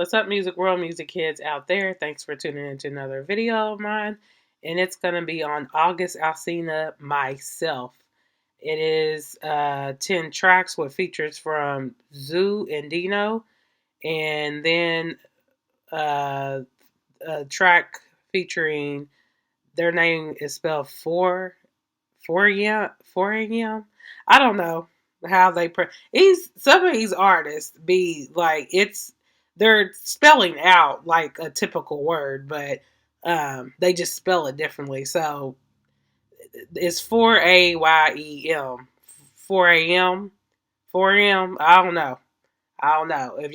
What's up, music world, music kids out there? Thanks for tuning into another video of mine. And it's going to be on August Alsina myself. It is 10 tracks with features from Zoo and Dino. And then a track featuring, their name is spelled 4 a.m. I don't know how they some of these artists be like, they're spelling out like a typical word, but they just spell it differently. So it's 4 a.y.e.m. 4 a.m. 4 a.m. I don't know. If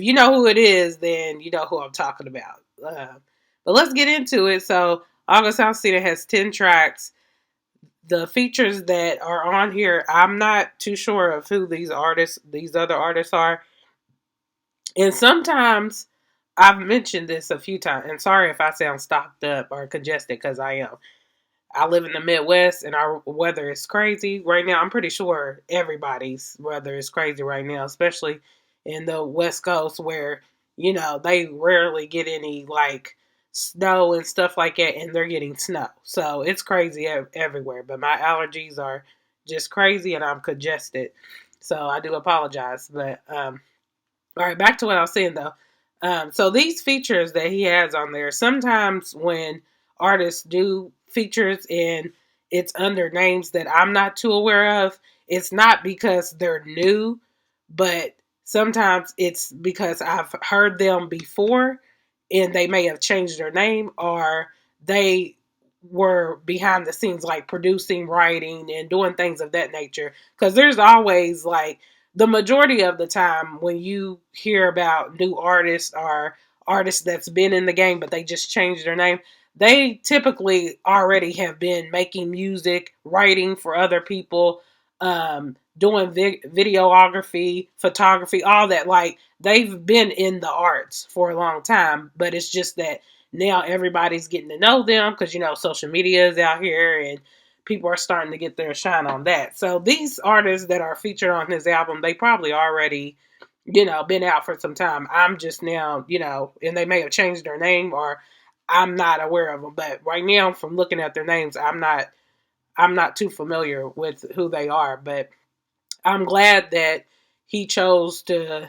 you know who it is, then you know who I'm talking about. But let's get into it. So August Alsina has 10 tracks. The features that are on here, I'm not too sure of who these other artists are. And sometimes I've mentioned this a few times, and sorry if I sound stopped up or congested, because I am. I live in the Midwest and our weather is crazy right now. I'm pretty sure everybody's weather is crazy right now, especially in the West Coast where, they rarely get any like snow and stuff like that, and they're getting snow. So it's crazy everywhere. But my allergies are just crazy and I'm congested. So I do apologize. But all right, back to what I was saying though. So these features that he has on there, sometimes when artists do features and it's under names that I'm not too aware of, it's not because they're new, but sometimes it's because I've heard them before and they may have changed their name, or they were behind the scenes like producing, writing, and doing things of that nature. Because there's always like, the majority of the time when you hear about new artists or artists that's been in the game but they just changed their name, they typically already have been making music, writing for other people, doing videography, photography, all that. Like, they've been in the arts for a long time, but it's just that now everybody's getting to know them because, social media is out here and people are starting to get their shine on that. So these artists that are featured on his album, they probably already, been out for some time. I'm just now, and they may have changed their name, or I'm not aware of them. But right now, from looking at their names, I'm not too familiar with who they are. But I'm glad that he chose to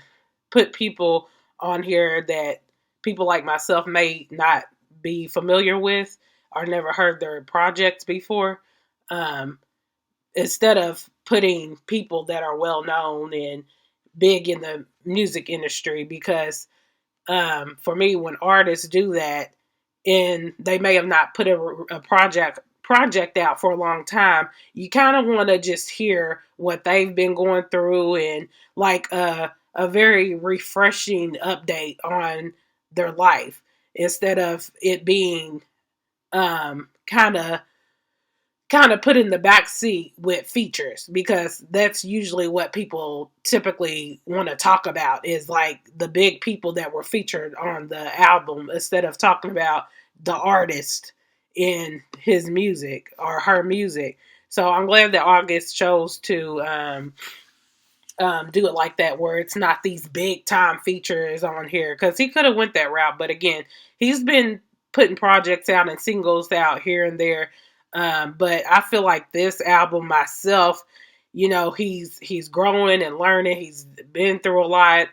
put people on here that people like myself may not be familiar with or never heard their projects before. Um, Instead of putting people that are well known and big in the music industry, because for me, when artists do that and they may have not put a project out for a long time, you kind of want to just hear what they've been going through, and like a very refreshing update on their life, instead of it being kind of put in the back seat with features, because that's usually what people typically want to talk about, is like the big people that were featured on the album, instead of talking about the artist in his music or her music. So I'm glad that August chose to do it like that, where it's not these big time features on here, because he could have went that route. But again, he's been putting projects out and singles out here and there. But I feel like this album myself, he's growing and learning. He's been through a lot.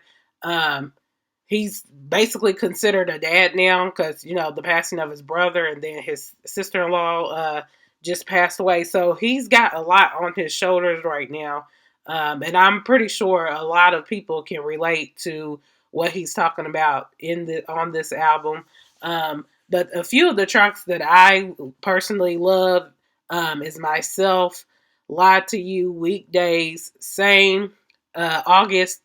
He's basically considered a dad now, because the passing of his brother, and then his sister-in-law just passed away. So he's got a lot on his shoulders right now. And I'm pretty sure a lot of people can relate to what he's talking about on this album. But a few of the tracks that I personally love is Myself, Lie to You, Weekdays, Same, August,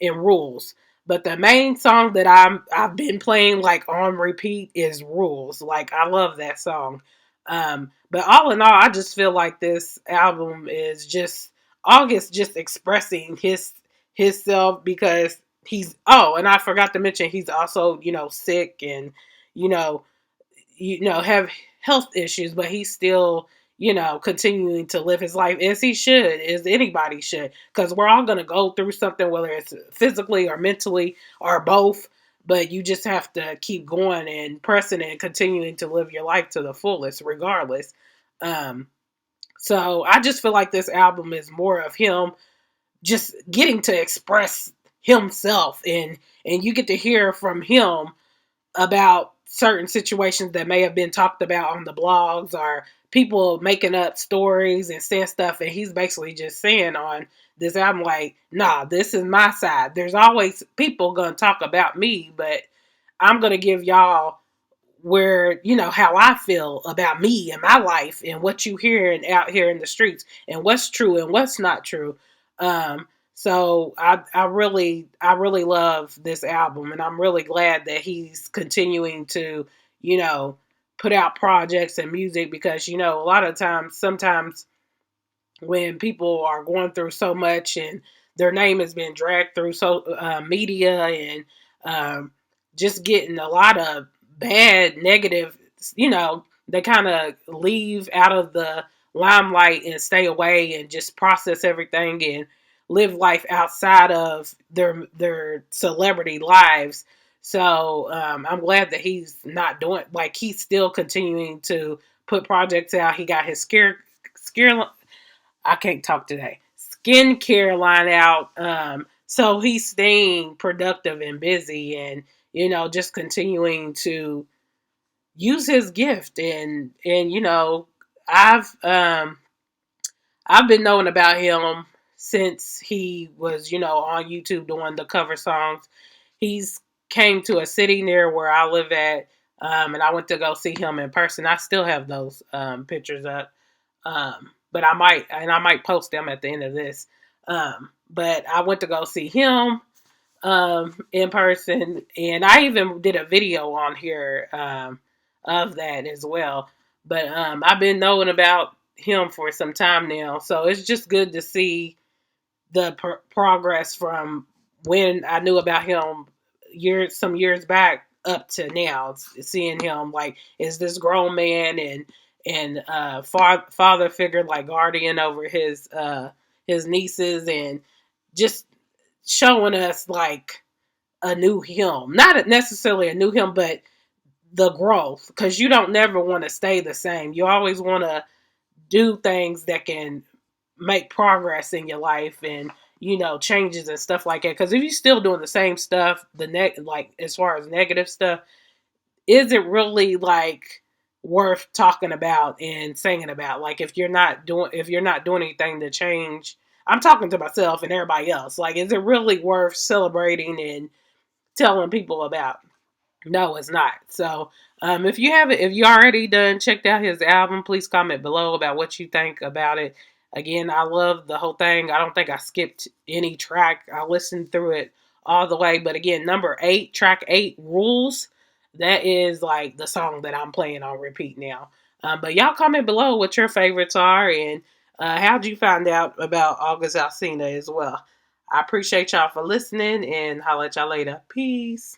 and Rules. But the main song that I've been playing like on repeat is Rules. Like, I love that song. But all in all, I just feel like this album is just August just expressing his self, because and I forgot to mention, he's also, sick and, you know, have health issues, but he's still, continuing to live his life as he should, as anybody should, because we're all going to go through something, whether it's physically or mentally or both. But you just have to keep going and pressing and continuing to live your life to the fullest, regardless. Um, so I just feel like this album is more of him just getting to express himself, and you get to hear from him about certain situations that may have been talked about on the blogs, or people making up stories and saying stuff, and he's basically just saying on this album, like, nah, this is my side. There's always people gonna talk about me, but I'm gonna give y'all where, how I feel about me and my life, and what you hear and out here in the streets, and what's true and what's not true. So I really love this album, and I'm really glad that he's continuing to, you know, put out projects and music, because a lot of times, sometimes when people are going through so much, and their name has been dragged through media, and just getting a lot of bad negative, they kind of leave out of the limelight and stay away and just process everything and live life outside of their celebrity lives. So I'm glad that he's not doing, like, he's still continuing to put projects out. He got his scare I can't talk today. Skincare line out. So he's staying productive and busy, and just continuing to use his gift. And I've been knowing about him since he was on YouTube doing the cover songs. He's came to a city near where I live at, and I went to go see him in person. I still have those pictures up. But I might post them at the end of this. But I went to go see him in person, and I even did a video on here of that as well. But I've been knowing about him for some time now, so it's just good to see the progress from when I knew about him some years back up to now. Seeing him, like, is this grown man and father figure, like guardian over his nieces, and just showing us like a new him, not necessarily a new him, but the growth, because you don't never want to stay the same. You always want to do things that can make progress in your life, and changes and stuff like that. Because if you're still doing the same stuff, like as far as negative stuff, is it really like worth talking about and singing about? Like, if you're not doing anything to change, I'm talking to myself and everybody else. Like, is it really worth celebrating and telling people about? No, it's not. So, if you already done checked out his album, please comment below about what you think about it. Again, I love the whole thing. I don't think I skipped any track. I listened through it all the way. But again, number 8, track 8, Rules. That is like the song that I'm playing on repeat now. But y'all comment below what your favorites are, and how'd you find out about August Alsina as well. I appreciate y'all for listening, and holla at y'all later. Peace.